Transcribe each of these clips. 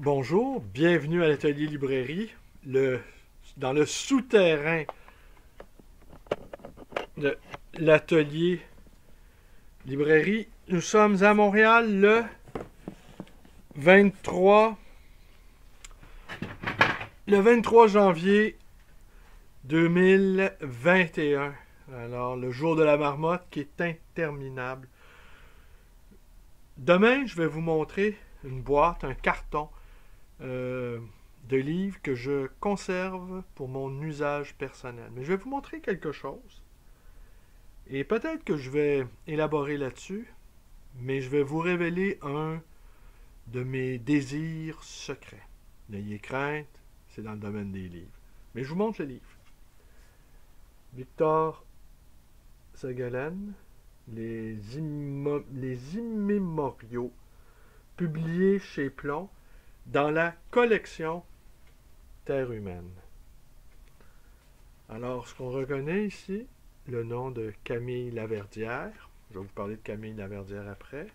Bonjour, bienvenue à l'atelier librairie, dans le souterrain de l'atelier librairie. Nous sommes à Montréal le 23 janvier 2021. Alors, le jour de la marmotte qui est interminable. Demain, je vais vous montrer une boîte, un carton de livres que je conserve pour mon usage personnel. Mais je vais vous montrer quelque chose. Et peut-être que je vais élaborer là-dessus, mais je vais vous révéler un de mes désirs secrets. N'ayez crainte, c'est dans le domaine des livres. Mais je vous montre le livre. Victor Segalen, les immémoriaux, publiés chez Plomb, dans la collection Terre humaine. Alors, ce qu'on reconnaît ici, le nom de Camille Laverdière. Je vais vous parler de Camille Laverdière après.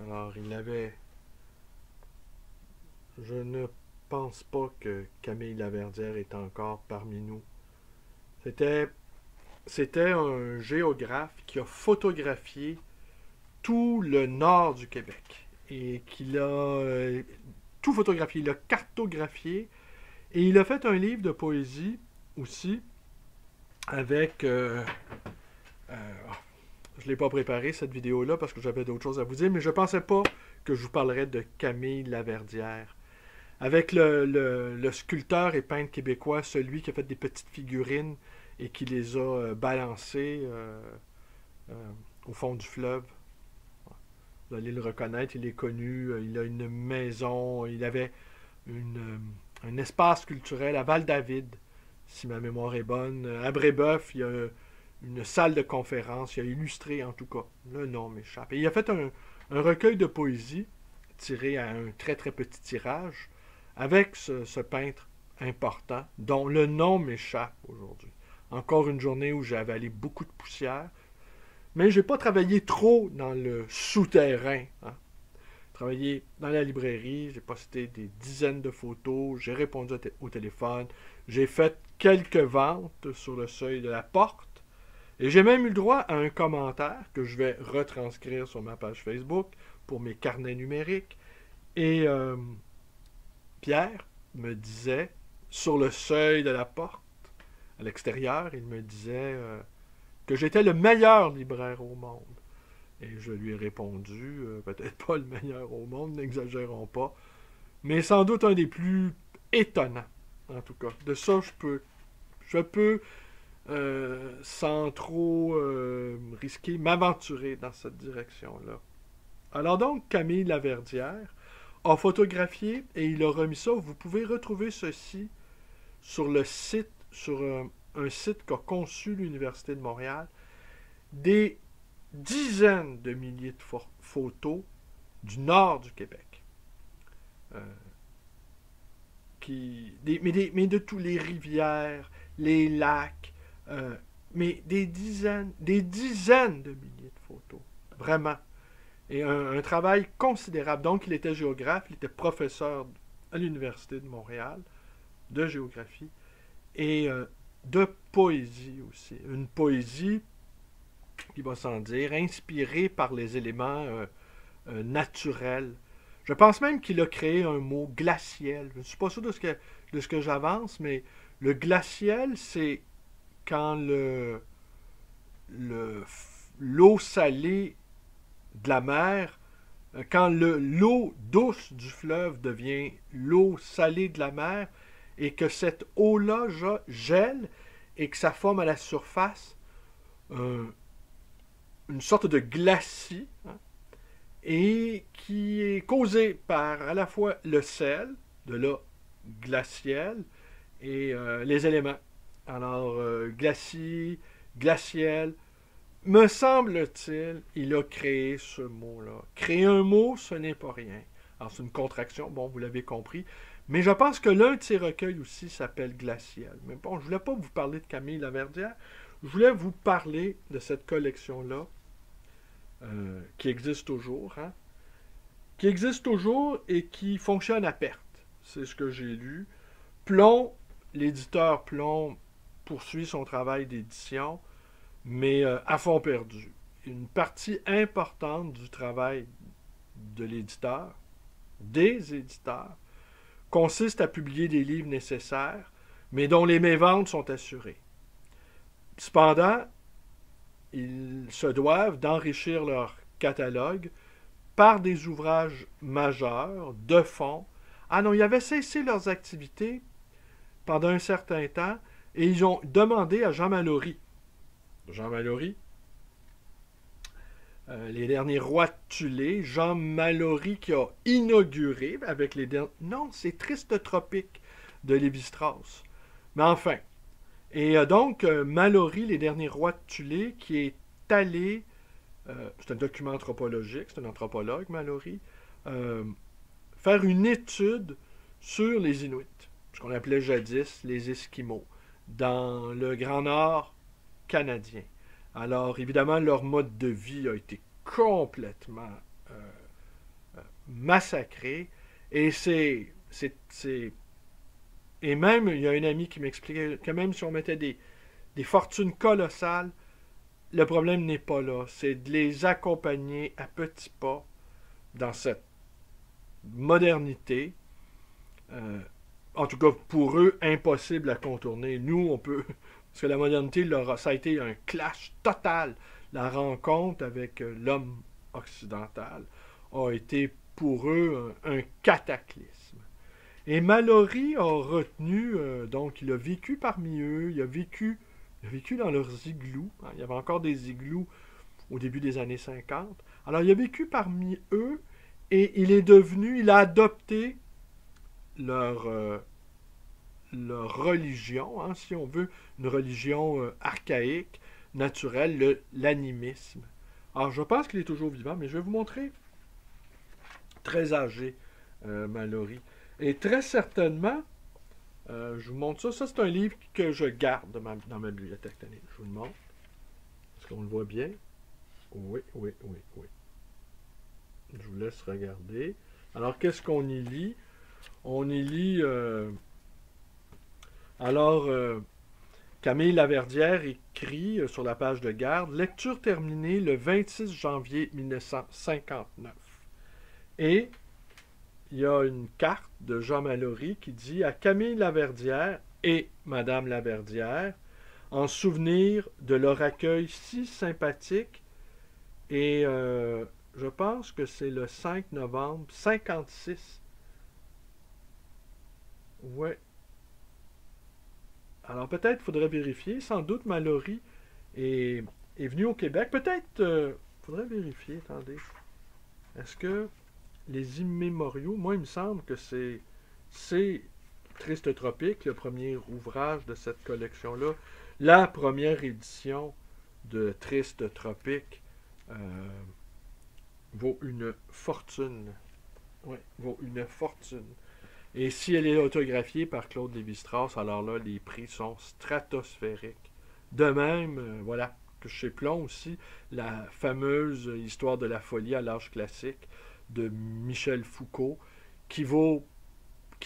Alors, il avait... Je ne pense pas que Camille Laverdière est encore parmi nous. C'était un géographe qui a photographié tout le nord du Québec. Et qu'il a tout photographié, il a cartographié. Et il a fait un livre de poésie aussi avec... je ne l'ai pas préparé cette vidéo-là parce que j'avais d'autres choses à vous dire, mais je ne pensais pas que je vous parlerais de Camille Laverdière. Avec le sculpteur et peintre québécois, celui qui a fait des petites figurines et qui les a balancées au fond du fleuve. Vous allez le reconnaître, il est connu, il a une maison, il avait un espace culturel à Val-David, si ma mémoire est bonne. À Brébeuf, il y a une salle de conférence, il a illustré en tout cas, le nom m'échappe. Et il a fait un recueil de poésie tiré à un très très petit tirage avec ce peintre important dont le nom m'échappe aujourd'hui. Encore une journée où j'ai avalé beaucoup de poussière, mais je n'ai pas travaillé trop dans le souterrain. Travaillé dans la librairie, j'ai posté des dizaines de photos, j'ai répondu au téléphone, j'ai fait quelques ventes sur le seuil de la porte, et j'ai même eu le droit à un commentaire que je vais retranscrire sur ma page Facebook pour mes carnets numériques. Et Pierre me disait, sur le seuil de la porte, à l'extérieur, il me disait que j'étais le meilleur libraire au monde. Et je lui ai répondu, peut-être pas le meilleur au monde, n'exagérons pas, mais sans doute un des plus étonnants, en tout cas. De ça, je peux sans trop risquer, m'aventurer dans cette direction-là. Alors donc, Camille Laverdière a photographié et il a remis ça. Vous pouvez retrouver ceci sur le site, sur un site qu'a conçu l'Université de Montréal, des dizaines de milliers de photos du nord du Québec. Mais de tous les rivières, les lacs, mais des dizaines de milliers de photos. Vraiment. Et un travail considérable. Donc, il était géographe, il était professeur à l'Université de Montréal de géographie et de poésie aussi. Une poésie qui va sans dire, inspirée par les éléments naturels. Je pense même qu'il a créé un mot glaciel. Je ne suis pas sûr de ce que j'avance, mais le glaciel, c'est quand l'eau salée de la mer, quand l'eau douce du fleuve devient l'eau salée de la mer, et que cette eau-là gèle, et que ça forme à la surface une sorte de glacis, et qui est causé par à la fois le sel, de là glaciel, et les éléments. Alors, glacis, glaciel, me semble-t-il, il a créé ce mot-là. Créer un mot, ce n'est pas rien. Alors, c'est une contraction, bon, vous l'avez compris, mais je pense que l'un de ses recueils aussi s'appelle Glaciel. Mais bon, je ne voulais pas vous parler de Camille Laverdière, je voulais vous parler de cette collection-là, qui existe toujours, qui existe toujours et qui fonctionne à perte. C'est ce que j'ai lu. Plon, l'éditeur Plon poursuit son travail d'édition, mais à fond perdu. Une partie importante du travail de l'éditeur, des éditeurs, consiste à publier des livres nécessaires, mais dont les méventes sont assurées. Cependant, ils se doivent d'enrichir leur catalogue par des ouvrages majeurs, de fond. Ah non, ils avaient cessé leurs activités pendant un certain temps et ils ont demandé à Jean Mallory. Jean Mallory, les derniers rois tulés, Jean Mallory qui a inauguré avec les derniers... Non, c'est Triste Tropique de Lévi-Strauss. Mais enfin. Et donc, Mallory, les derniers rois tulés, qui est allé... c'est un document anthropologique, c'est un anthropologue, Mallory, faire une étude sur les Inuits, ce qu'on appelait jadis les Esquimaux, dans le Grand Nord canadien. Alors, évidemment, leur mode de vie a été complètement massacré, et et même, il y a un ami qui m'expliquait que même si on mettait des fortunes colossales, le problème n'est pas là. C'est de les accompagner à petits pas dans cette modernité. En tout cas, pour eux, impossible à contourner. Nous, on peut... Parce que la modernité, ça a été un clash total. La rencontre avec l'homme occidental a été pour eux un cataclysme. Et Mallory a retenu, donc il a vécu parmi eux, il a vécu dans leurs igloos. Hein, il y avait encore des igloos au début des années 50. Alors il a vécu parmi eux et il a adopté leur religion, hein, si on veut, une religion archaïque, naturelle, l'animisme. Alors je pense qu'il est toujours vivant, mais je vais vous montrer très âgé, Mallory. Et très certainement, je vous montre ça. Ça, c'est un livre que je garde dans ma bibliothèque. Tenez, je vous le montre. Est-ce qu'on le voit bien? Oui. Je vous laisse regarder. Alors, qu'est-ce qu'on y lit? On y lit... Camille Laverdière écrit sur la page de garde, lecture terminée le 26 janvier 1959. Et il y a une carte de Jean Mallory qui dit à Camille Laverdière et Madame Laverdière, en souvenir de leur accueil si sympathique, et je pense que c'est le 5 novembre 56. Ouais. Alors peut-être faudrait vérifier. Sans doute Mallory est venu au Québec. Peut-être faudrait vérifier. Attendez. Est-ce que les immémoriaux, moi il me semble que c'est Triste Tropique, le premier ouvrage de cette collection-là. La première édition de Triste Tropique vaut une fortune. Oui, vaut une fortune. Et si elle est autographiée par Claude Lévi-Strauss, alors là, les prix sont stratosphériques. De même, voilà, que chez Plon aussi, la fameuse Histoire de la folie à l'âge classique de Michel Foucault, qui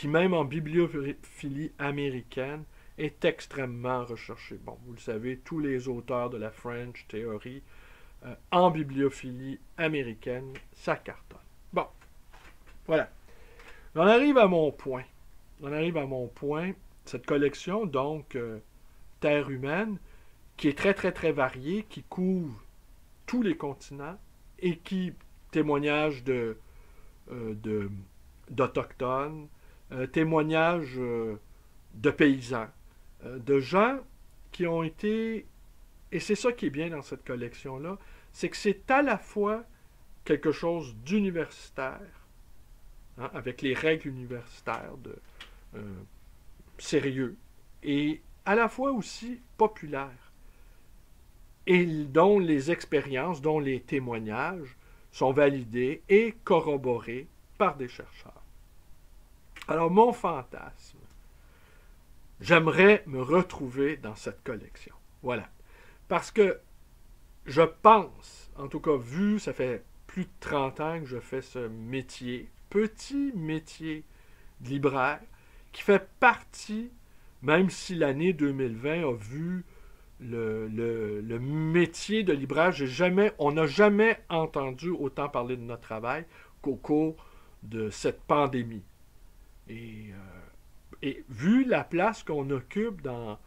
même en bibliophilie américaine, est extrêmement recherché. Bon, vous le savez, tous les auteurs de la French Theory, en bibliophilie américaine, ça cartonne. Bon, voilà. On arrive à mon point. Cette collection, donc, Terre humaine, qui est très, très, très variée, qui couvre tous les continents et qui témoignage d'Autochtones, témoignage de paysans, de gens qui ont été... Et c'est ça qui est bien dans cette collection-là, c'est que c'est à la fois quelque chose d'universitaire, hein, avec les règles universitaires sérieux, et à la fois aussi populaire, et dont les expériences, dont les témoignages sont validés et corroborés par des chercheurs. Alors, mon fantasme, j'aimerais me retrouver dans cette collection. Voilà. Parce que je pense, en tout cas vu, ça fait plus de 30 ans que je fais ce métier, petit métier de libraire, qui fait partie, même si l'année 2020 a vu le métier de libraire, on n'a jamais entendu autant parler de notre travail qu'au cours de cette pandémie. Et vu la place qu'on occupe dans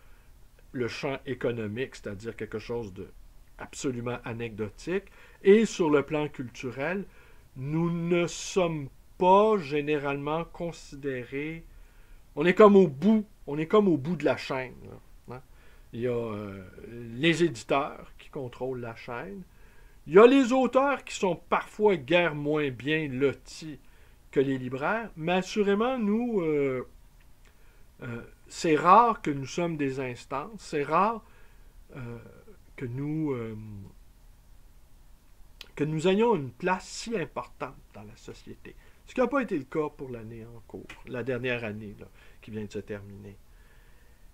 le champ économique, c'est-à-dire quelque chose de absolument anecdotique, et sur le plan culturel, nous ne sommes pas généralement considérés. On est comme au bout de la chaîne. Là, hein? Il y a les éditeurs qui contrôlent la chaîne. Il y a les auteurs qui sont parfois guère moins bien lotis que les libraires, mais assurément, nous, c'est rare que nous sommes des instances, c'est rare que nous ayons une place si importante dans la société. Ce qui n'a pas été le cas pour l'année en cours, la dernière année là, qui vient de se terminer.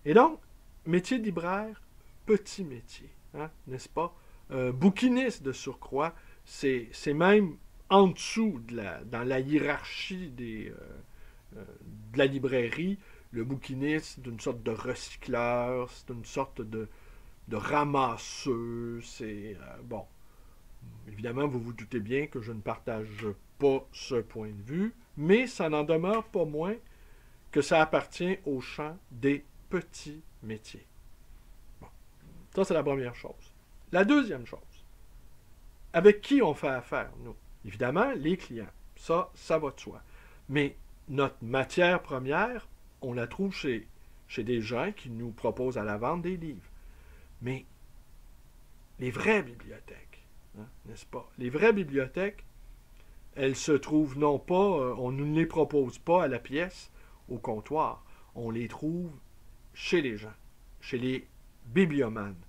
Et donc, métier de libraire, petit métier, hein, n'est-ce pas? Bouquiniste de surcroît, c'est même en dessous dans la hiérarchie de la librairie. Le bouquiniste, c'est une sorte de recycleur, c'est une sorte de ramasseux, c'est... bon, évidemment, vous vous doutez bien que je ne partage pas ce point de vue, mais ça n'en demeure pas moins que ça appartient au champ des petits métiers. Bon, ça c'est la première chose. La deuxième chose, avec qui on fait affaire, nous? Évidemment, les clients. Ça va de soi. Mais notre matière première, on la trouve chez des gens qui nous proposent à la vente des livres. Mais les vraies bibliothèques, hein, n'est-ce pas? Les vraies bibliothèques, elles se trouvent non pas, on ne les propose pas à la pièce, au comptoir. On les trouve chez les gens, chez les bibliomanes.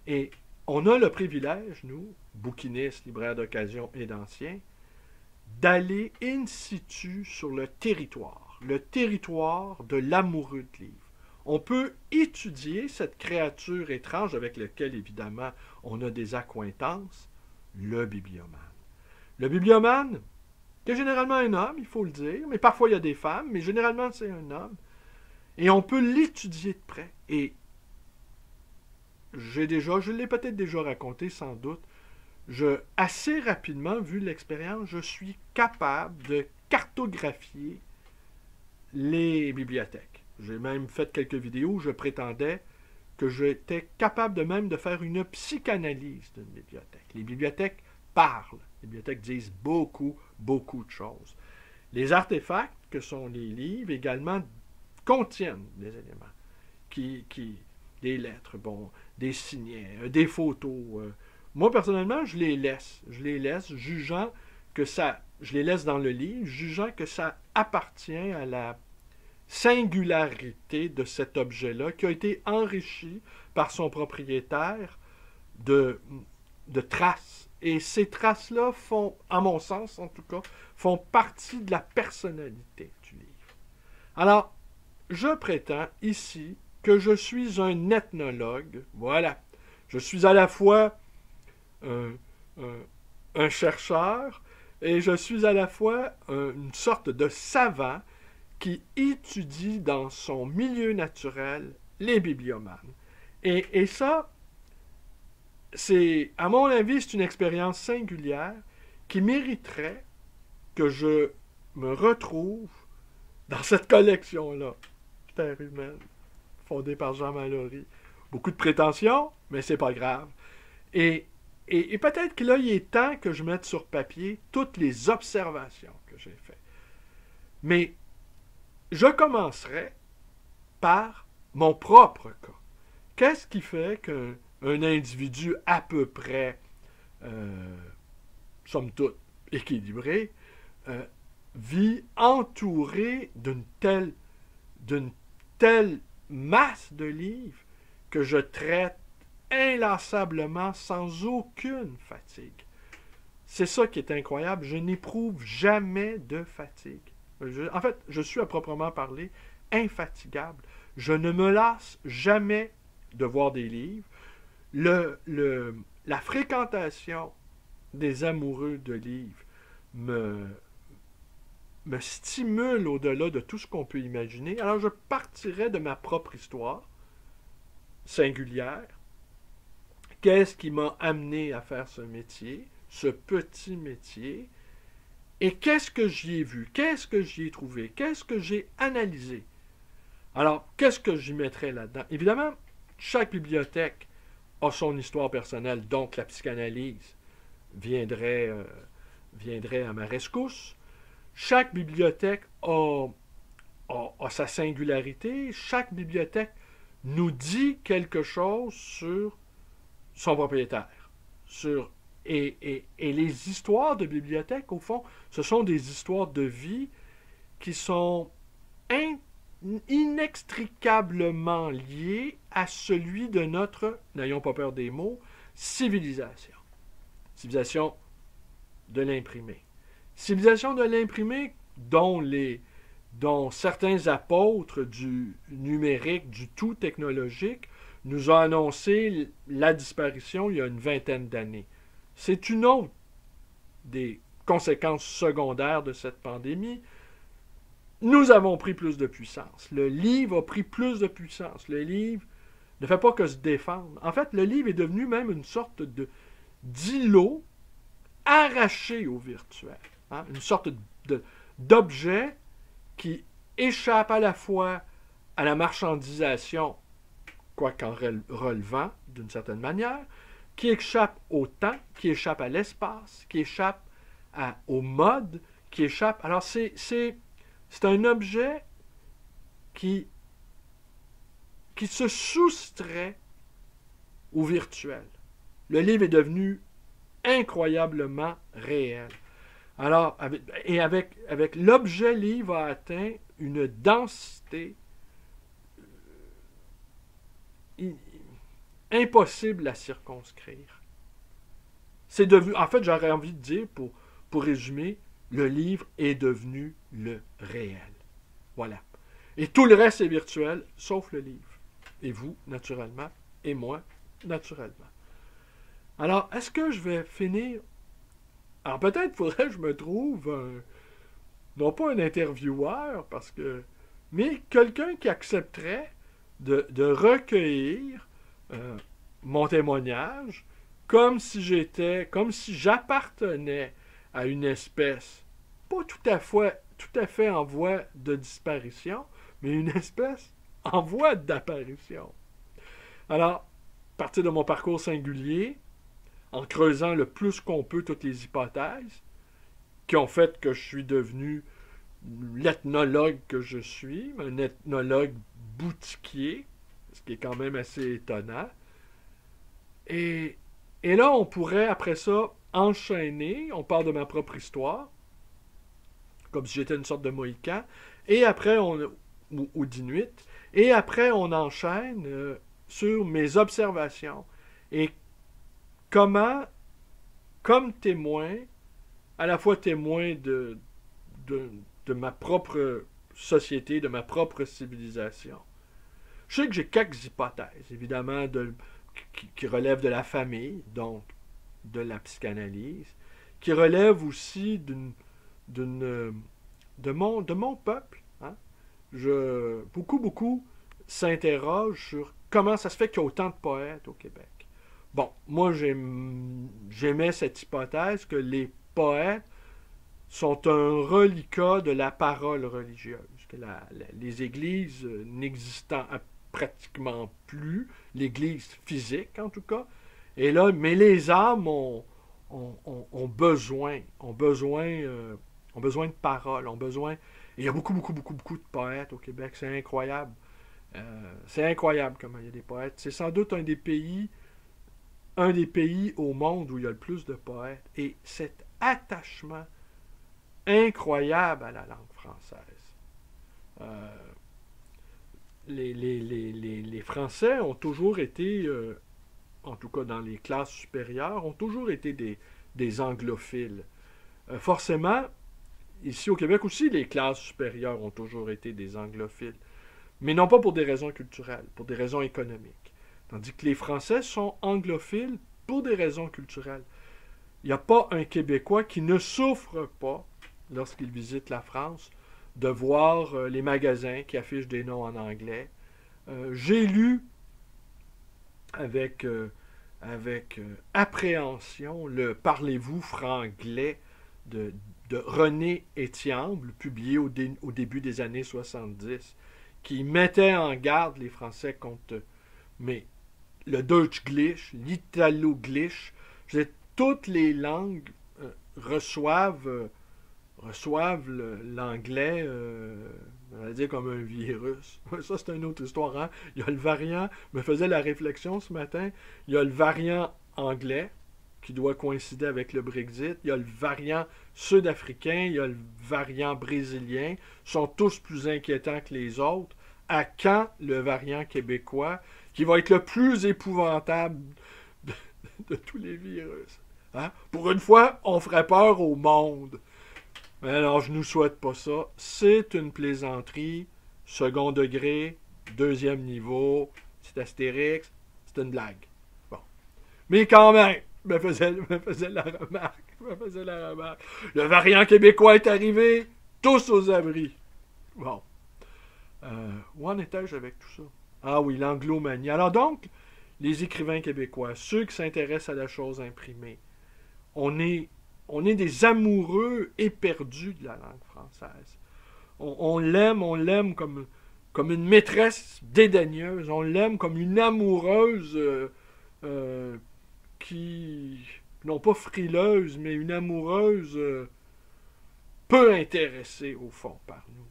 Et on a le privilège, nous, bouquinistes, libraires d'occasion et d'anciens, d'aller in situ sur le territoire de l'amoureux de livres. On peut étudier cette créature étrange avec laquelle, évidemment, on a des accointances, le bibliomane. Le bibliomane, qui est généralement un homme, il faut le dire, mais parfois il y a des femmes, mais généralement c'est un homme. Et on peut l'étudier de près. Et je l'ai peut-être déjà raconté sans doute, assez rapidement, vu l'expérience, je suis capable de cartographier les bibliothèques. J'ai même fait quelques vidéos où je prétendais que j'étais capable de faire une psychanalyse d'une bibliothèque. Les bibliothèques parlent. Les bibliothèques disent beaucoup, beaucoup de choses. Les artefacts, que sont les livres, également, contiennent des éléments, des lettres, bon, des signets, des photos. Moi, personnellement, je les laisse. Je les laisse, jugeant que ça... Je les laisse dans le livre, jugeant que ça appartient à la singularité de cet objet-là, qui a été enrichi par son propriétaire de traces. Et ces traces-là font, à mon sens en tout cas, font partie de la personnalité du livre. Alors, je prétends ici que je suis un ethnologue. Voilà. Je suis à la fois un chercheur et je suis à la fois une sorte de savant qui étudie dans son milieu naturel les bibliomanes. Et ça, à mon avis, c'est une expérience singulière qui mériterait que je me retrouve dans cette collection-là, Terre humaine, fondée par Jean Mallory. Beaucoup de prétentions, mais c'est pas grave. Et peut-être que là, il est temps que je mette sur papier toutes les observations que j'ai faites. Mais je commencerai par mon propre cas. Qu'est-ce qui fait qu'un individu à peu près, somme toute, équilibré, vit entouré d'une telle masse de livres que je traite inlassablement sans aucune fatigue. C'est ça qui est incroyable. Je n'éprouve jamais de fatigue. En fait, je suis à proprement parler infatigable. Je ne me lasse jamais de voir des livres. La fréquentation des amoureux de livres me stimule au-delà de tout ce qu'on peut imaginer, alors je partirais de ma propre histoire singulière. Qu'est-ce qui m'a amené à faire ce métier, ce petit métier, et qu'est-ce que j'y ai vu, qu'est-ce que j'y ai trouvé, qu'est-ce que j'ai analysé. Alors, qu'est-ce que j'y mettrais là-dedans? Évidemment, chaque bibliothèque a son histoire personnelle, donc la psychanalyse viendrait à ma rescousse. Chaque bibliothèque a sa singularité. Chaque bibliothèque nous dit quelque chose sur son propriétaire. Et les histoires de bibliothèque, au fond, ce sont des histoires de vie qui sont inextricablement liées à celui de notre, n'ayons pas peur des mots, civilisation. Civilisation de l'imprimé. Civilisation de l'imprimé dont certains apôtres du numérique, du tout technologique, nous ont annoncé la disparition il y a une vingtaine d'années. C'est une autre des conséquences secondaires de cette pandémie. Nous avons pris plus de puissance. Le livre a pris plus de puissance. Le livre ne fait pas que se défendre. En fait, le livre est devenu même une sorte d'îlot arraché au virtuel. Hein? Une sorte d'objet qui échappe à la fois à la marchandisation, quoique en relevant d'une certaine manière, qui échappe au temps, qui échappe à l'espace, qui échappe au mode, qui échappe... Alors, c'est un objet qui se soustrait au virtuel. Le livre est devenu incroyablement réel. Alors, avec l'objet livre a atteint une densité impossible à circonscrire. C'est devenu, en fait, j'aurais envie de dire, pour résumer, le livre est devenu le réel. Voilà. Et tout le reste est virtuel, sauf le livre. Et vous, naturellement, et moi, naturellement. Alors, est-ce que je vais finir... Alors, peut-être faudrait que je me trouve non pas un intervieweur, mais quelqu'un qui accepterait de recueillir mon témoignage comme si j'appartenais à une espèce, pas tout à fait en voie de disparition, mais une espèce en voie d'apparition. Alors, à partir de mon parcours singulier, en creusant le plus qu'on peut toutes les hypothèses qui ont fait que je suis devenu l'ethnologue que je suis, un ethnologue boutiquier, ce qui est quand même assez étonnant. Et là, on pourrait, après ça, enchaîner, on parle de ma propre histoire, comme si j'étais une sorte de Mohican, et après, ou d'Inuit, et après, on enchaîne sur mes observations. Et comment, comme témoin, à la fois témoin de ma propre société, de ma propre civilisation. Je sais que j'ai quelques hypothèses, évidemment, qui relèvent de la famille, donc de la psychanalyse, qui relèvent aussi de mon peuple. Hein? Beaucoup s'interrogent sur comment ça se fait qu'il y a autant de poètes au Québec. Bon, moi j'aimais cette hypothèse que les poètes sont un reliquat de la parole religieuse, que les églises n'existant pratiquement plus, l'église physique en tout cas, et là, mais les âmes ont besoin de paroles, et il y a beaucoup de poètes au Québec, c'est incroyable. C'est incroyable comment il y a des poètes. C'est sans doute un des pays au monde où il y a le plus de poètes. Et cet attachement incroyable à la langue française. Les Français ont toujours été, en tout cas dans les classes supérieures, ont toujours été des anglophiles. Forcément, ici au Québec aussi, les classes supérieures ont toujours été des anglophiles. Mais non pas pour des raisons culturelles, pour des raisons économiques. Tandis que les Français sont anglophiles pour des raisons culturelles. Il n'y a pas un Québécois qui ne souffre pas, lorsqu'il visite la France, de voir les magasins qui affichent des noms en anglais. J'ai lu avec appréhension le Parlez-vous franglais de René Etiamble, publié au début des années 70, qui mettait en garde les Français contre mais le Deutschglish, l'Italo-Glish, toutes les langues reçoivent l'anglais, on va dire comme un virus. Ça, c'est une autre histoire. Hein? Il y a le variant, je me faisais la réflexion ce matin, il y a le variant anglais, qui doit coïncider avec le Brexit, il y a le variant sud-africain, il y a le variant brésilien, sont tous plus inquiétants que les autres. À quand le variant québécois, qui va être le plus épouvantable de tous les virus? Hein? Pour une fois, on ferait peur au monde. Mais alors, je ne nous souhaite pas ça. C'est une plaisanterie, second degré, deuxième niveau, c'est Astérix, c'est une blague. Bon. Mais quand même, me faisait la remarque. Le variant québécois est arrivé, tous aux abris. Bon. Où en étais-je avec tout ça? Ah oui, l'anglomanie. Alors donc, les écrivains québécois, ceux qui s'intéressent à la chose imprimée, on est des amoureux éperdus de la langue française. On l'aime comme une maîtresse dédaigneuse. On l'aime comme une amoureuse qui, non pas frileuse, mais une amoureuse peu intéressée au fond par nous.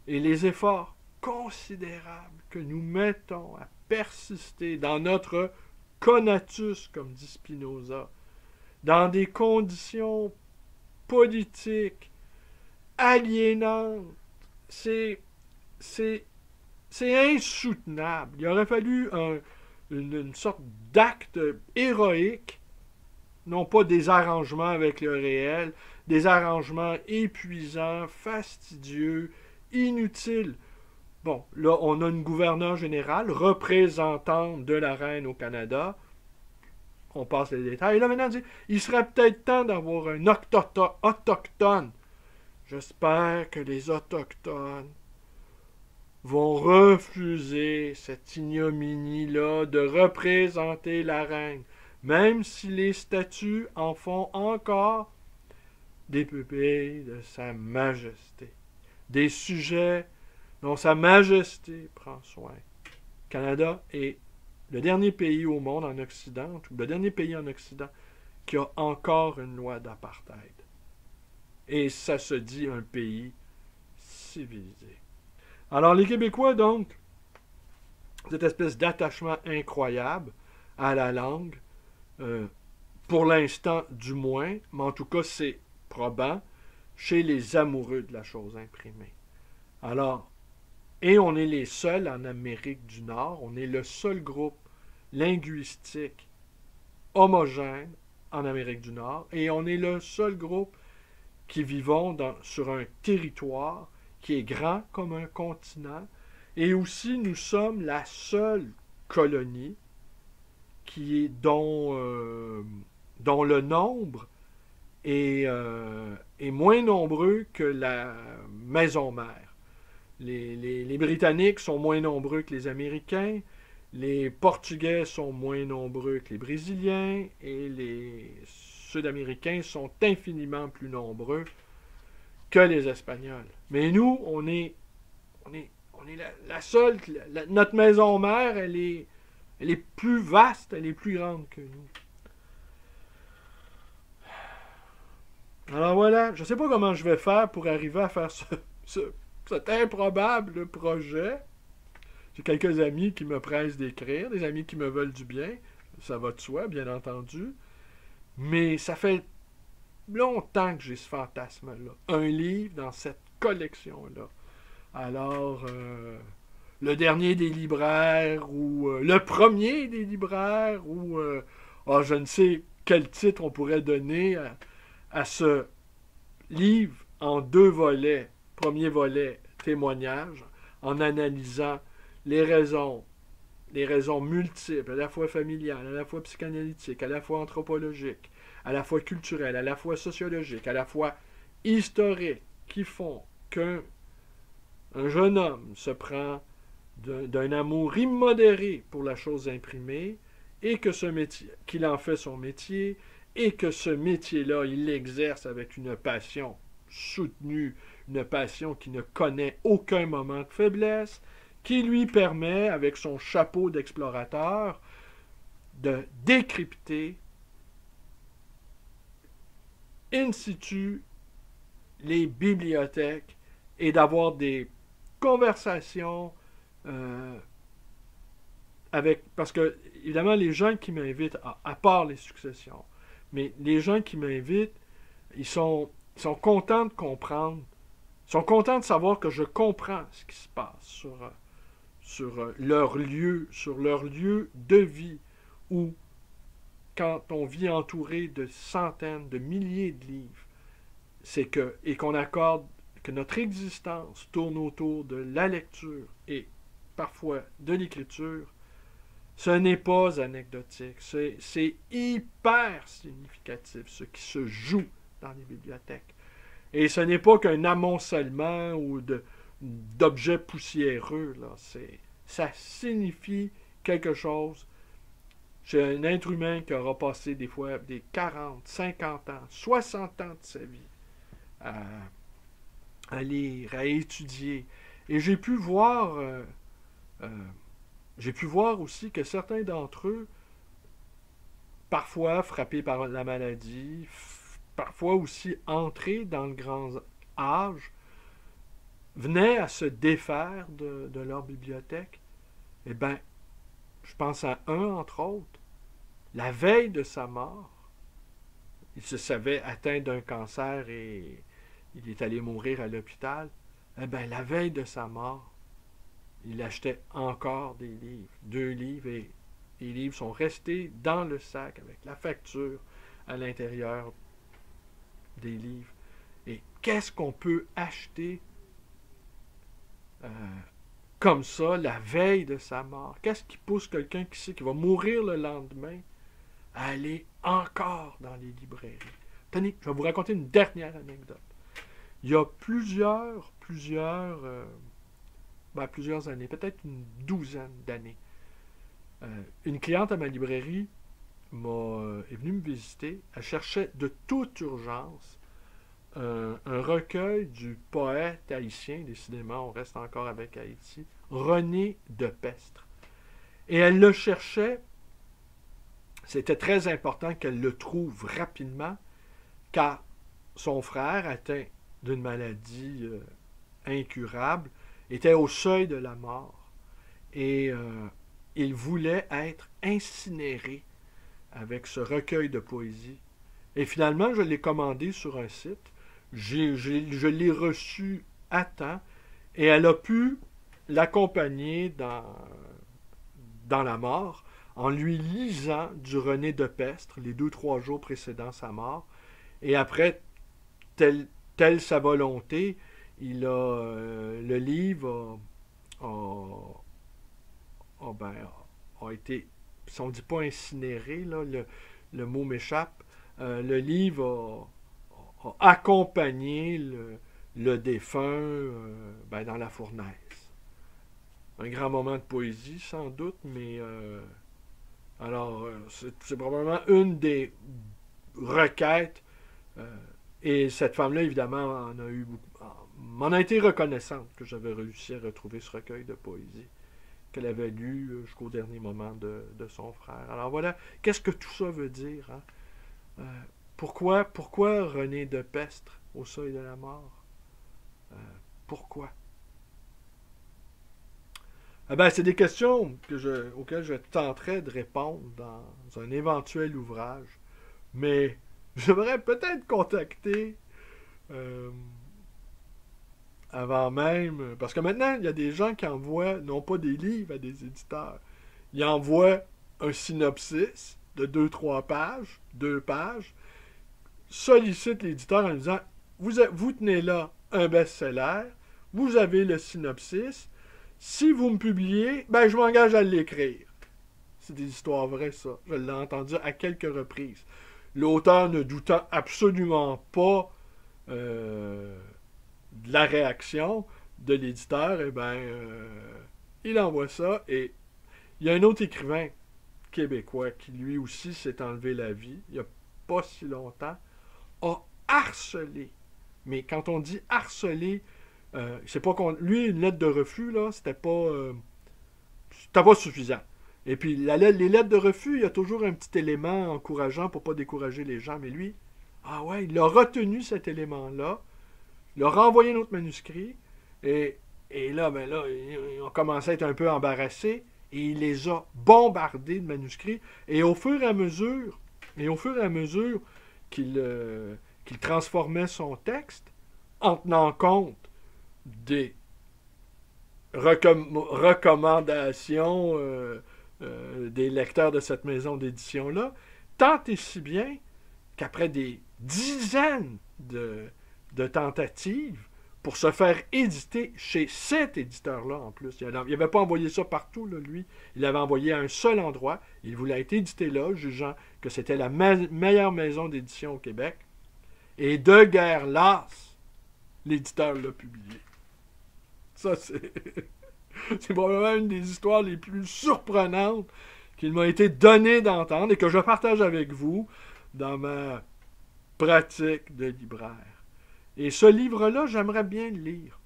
Et les efforts considérables que nous mettons à persister dans notre conatus, comme dit Spinoza, dans des conditions politiques aliénantes, c'est insoutenable. Il aurait fallu une sorte d'acte héroïque, non pas des arrangements avec le réel, des arrangements épuisants, fastidieux, inutiles. Bon, là, on a une gouverneure générale, représentante de la reine au Canada. On passe les détails. Et là, maintenant, il serait peut-être temps d'avoir un autochtone. J'espère que les autochtones vont refuser cette ignominie-là de représenter la reine, même si les statues en font encore des pupilles de Sa Majesté, des sujets dont Sa Majesté prend soin. Le Canada est le dernier pays au monde en Occident, ou le dernier pays en Occident qui a encore une loi d'apartheid. Et ça se dit un pays civilisé. Alors les Québécois, donc, cette espèce d'attachement incroyable à la langue, pour l'instant du moins, mais en tout cas c'est probant, chez les amoureux de la chose imprimée. Alors, et on est les seuls en Amérique du Nord, on est le seul groupe linguistique homogène en Amérique du Nord, et on est le seul groupe qui vivons sur un territoire qui est grand comme un continent, et aussi nous sommes la seule colonie dont le nombre est moins nombreux que la maison mère. Les Britanniques sont moins nombreux que les Américains, les Portugais sont moins nombreux que les Brésiliens, et les Sud-Américains sont infiniment plus nombreux que les Espagnols. Mais nous, on est la seule, notre maison mère, elle est plus vaste, elle est plus grande que nous. Alors voilà, je ne sais pas comment je vais faire pour arriver à faire cet improbable projet. J'ai quelques amis qui me pressent d'écrire, des amis qui me veulent du bien, ça va de soi, bien entendu. Mais ça fait longtemps que j'ai ce fantasme-là. Un livre dans cette collection-là. Alors, le dernier des libraires, ou le premier des libraires, ou je ne sais quel titre on pourrait donner à ce livre en 2 volets. Premier volet, témoignage, en analysant les raisons multiples, à la fois familiales, à la fois psychanalytiques, à la fois anthropologiques, à la fois culturelles, à la fois sociologiques, à la fois historiques, qui font qu'un jeune homme se prend d'un amour immodéré pour la chose imprimée, et que ce métier, qu'il en fait son métier, et que ce métier-là, il l'exerce avec une passion soutenue, une passion qui ne connaît aucun moment de faiblesse, qui lui permet, avec son chapeau d'explorateur, de décrypter in situ les bibliothèques et d'avoir des conversations parce que, évidemment, les gens qui m'invitent, à part les successions, mais les gens qui m'invitent, ils sont contents de comprendre, ils sont contents de savoir que je comprends ce qui se passe sur leur lieu de vie, où, quand on vit entouré de centaines, de milliers de livres, et qu'on accorde que notre existence tourne autour de la lecture et parfois de l'écriture, ce n'est pas anecdotique, c'est hyper significatif ce qui se joue dans les bibliothèques. Et ce n'est pas qu'un amoncellement d'objets poussiéreux, là. Ça signifie quelque chose. J'ai un être humain qui aura passé des fois des 40, 50 ans, 60 ans de sa vie à lire, à étudier. Et j'ai pu voir aussi que certains d'entre eux, parfois frappés par la maladie, parfois aussi entrés dans le grand âge, venaient à se défaire de leur bibliothèque. Eh bien, je pense à un, entre autres, la veille de sa mort, il se savait atteint d'un cancer et il est allé mourir à l'hôpital. Eh bien, la veille de sa mort, il achetait encore des livres, 2 livres, et les livres sont restés dans le sac avec la facture à l'intérieur des livres. Et qu'est-ce qu'on peut acheter comme ça, la veille de sa mort? Qu'est-ce qui pousse quelqu'un qui sait qu'il va mourir le lendemain à aller encore dans les librairies? Tenez, je vais vous raconter une dernière anecdote. Il y a plusieurs années, peut-être une douzaine d'années, une cliente à ma librairie est venue me visiter. Elle cherchait de toute urgence un recueil du poète haïtien, décidément, on reste encore avec Haïti, René Depestre. Et elle le cherchait. C'était très important qu'elle le trouve rapidement, car son frère, atteint d'une maladie incurable, était au seuil de la mort. Et il voulait être incinéré avec ce recueil de poésie. Et finalement, je l'ai commandé sur un site. Je l'ai reçu à temps, et elle a pu l'accompagner dans la mort en lui lisant du René Depestre les 2-3 jours précédant sa mort. Et après, telle sa volonté, le livre a été, si on ne dit pas incinéré, là, le mot m'échappe, le livre a accompagné le défunt dans la fournaise. Un grand moment de poésie, sans doute, mais c'est probablement une des requêtes, et cette femme-là, évidemment, m'en a été reconnaissante que j'avais réussi à retrouver ce recueil de poésie qu'elle avait lu jusqu'au dernier moment de son frère. Alors voilà, qu'est-ce que tout ça veut dire, hein? Pourquoi René Depestre au seuil de la mort? Pourquoi? C'est des questions auxquelles je tenterai de répondre dans un éventuel ouvrage. Mais je devrais peut-être contacter avant même, parce que maintenant, il y a des gens qui envoient non pas des livres à des éditeurs, ils envoient un synopsis de 2-3 pages, 2 pages, sollicitent l'éditeur en lui disant vous tenez là un best-seller, vous avez le synopsis, si vous me publiez, je m'engage à l'écrire. C'est des histoires vraies, ça. Je l'ai entendu à quelques reprises. l'auteur ne doutant absolument pas de la réaction de l'éditeur, eh ben, il envoie ça. Et il y a un autre écrivain québécois qui lui aussi s'est enlevé la vie, il n'y a pas si longtemps, a harcelé. Mais quand on dit harcelé, c'est pas qu'on. Lui, une lettre de refus, là, c'était pas suffisant. Et puis, les lettres de refus, il y a toujours un petit élément encourageant pour pas décourager les gens. Mais lui, ah ouais, il a retenu cet élément-là, il a renvoyé un autre manuscrit, et là, ben là, ils ont commencé à être un peu embarrassés, et il les a bombardés de manuscrits, et au fur et à mesure qu'il transformait son texte, en tenant compte des recommandations des lecteurs de cette maison d'édition-là, tant et si bien qu'après des dizaines de tentatives pour se faire éditer chez cet éditeur-là en plus. Il n'avait pas envoyé ça partout, là, lui. Il l'avait envoyé à un seul endroit. Il voulait être édité là, jugeant que c'était la meilleure maison d'édition au Québec. Et de guerre lasse, l'éditeur l'a publié. Ça, c'est probablement une des histoires les plus surprenantes qu'il m'a été donné d'entendre et que je partage avec vous dans ma pratique de libraire. Et ce livre-là, j'aimerais bien le lire.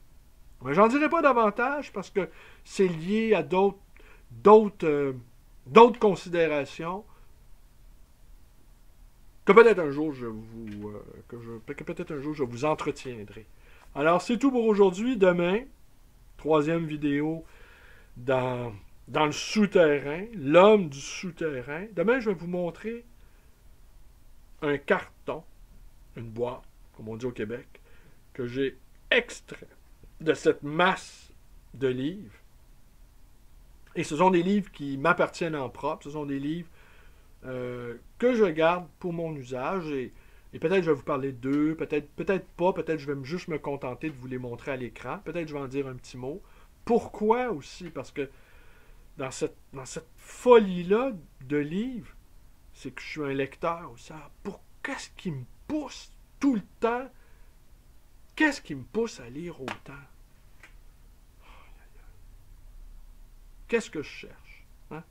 Mais j'en dirai pas davantage parce que c'est lié à d'autres considérations que peut-être un jour je vous entretiendrai. Alors, c'est tout pour aujourd'hui. Demain, 3e vidéo dans le souterrain, l'homme du souterrain. Demain, je vais vous montrer un carton, une boîte, comme on dit au Québec, que j'ai extrait de cette masse de livres. Et ce sont des livres qui m'appartiennent en propre. Ce sont des livres que je garde pour mon usage. Et peut-être je vais vous parler d'eux, peut-être pas, peut-être je vais juste me contenter de vous les montrer à l'écran. Peut-être je vais en dire un petit mot. Pourquoi aussi? Parce que dans cette folie-là de livres, c'est que je suis un lecteur aussi. Alors, qu'est-ce qui me pousse tout le temps? Qu'est-ce qui me pousse à lire autant? Qu'est-ce que je cherche? Hein?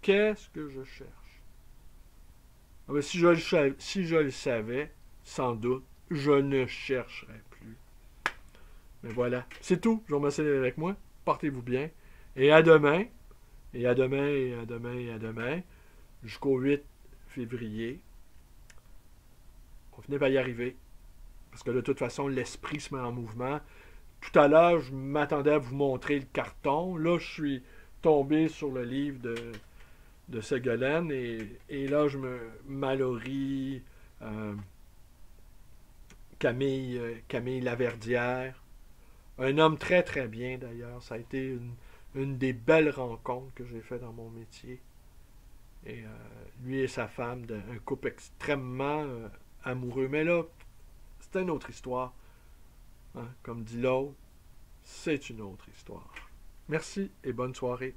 Qu'est-ce que je cherche? Ah ben, si je le savais, sans doute, je ne chercherais plus. Mais voilà, c'est tout. Je vous remercie d'être avec moi. Portez-vous bien. Et à demain. Et à demain, et à demain, et à demain. Jusqu'au 8 février. On finit par y arriver. Parce que de toute façon, l'esprit se met en mouvement. Tout à l'heure, je m'attendais à vous montrer le carton. Là, je suis tombé sur le livre de Ségolène. Et là, je me Mallory, Camille Laverdière. Un homme très, très bien, d'ailleurs. Ça a été une des belles rencontres que j'ai faites dans mon métier. Et lui et sa femme, un couple extrêmement amoureux. Mais là, c'est une autre histoire. Hein? Comme dit l'autre, c'est une autre histoire. Merci et bonne soirée.